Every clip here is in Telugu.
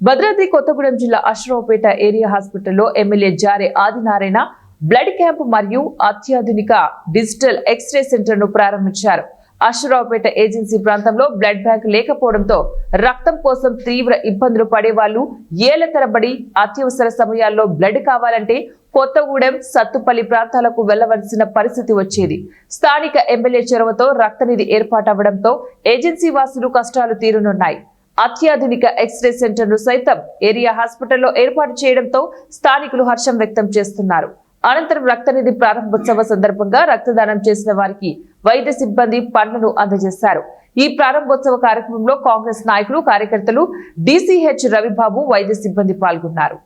భద్రాద్రి కొత్తగూడెం జిల్లా అశ్వరావుపేట ఏరియా హాస్పిటల్లో ఎమ్మెల్యే జారే ఆదినారాయణ బ్లడ్ క్యాంప్ మరియు అత్యాధునిక డిజిటల్ ఎక్స్రే సెంటర్ ను ప్రారంభించారు. అశ్వరావుపేట ఏజెన్సీ ప్రాంతంలో బ్లడ్ బ్యాంక్ లేకపోవడంతో రక్తం కోసం తీవ్ర ఇబ్బందులు పడేవాళ్లు ఏళ్ల తరబడి అత్యవసర సమయాల్లో బ్లడ్ కావాలంటే కొత్తగూడెం, సత్తుపల్లి ప్రాంతాలకు వెళ్లవలసిన పరిస్థితి వచ్చేది. స్థానిక ఎమ్మెల్యే చొరవతో రక్తనిధి ఏర్పాటవడంతో ఏజెన్సీ వాసులు కష్టాలు తీరనున్నాయి. అత్యాధునిక ఎక్స్రే సెంటర్ ను సైతం ఏరియా హాస్పిటల్లో ఏర్పాటు చేయడంతో స్థానికులు హర్షం వ్యక్తం చేస్తున్నారు. అనంతరం రక్తనిధి ప్రారంభోత్సవ సందర్భంగా రక్తదానం చేసిన వారికి వైద్య సిబ్బంది పండ్లను అందజేశారు. ఈ ప్రారంభోత్సవ కార్యక్రమంలో కాంగ్రెస్ నాయకులు, కార్యకర్తలు, డీసీహెచ్ రవిబాబు, వైద్య సిబ్బంది పాల్గొన్నారు.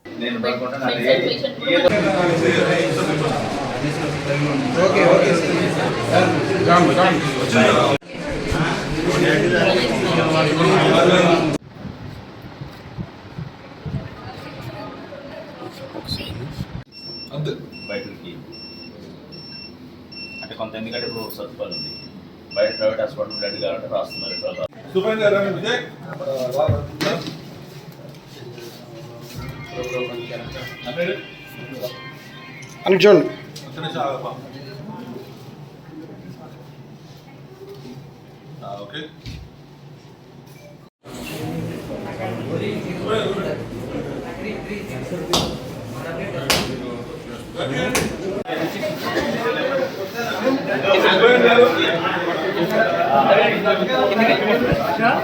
బయటకి అంటే కొంత ఎందుకంటే ఇప్పుడు సత్తుపల్లి ఉంది, బయట ప్రైవేట్ హాస్పిటల్ బ్లడ్ కావాలంటే రాస్తున్నారు. ఓకే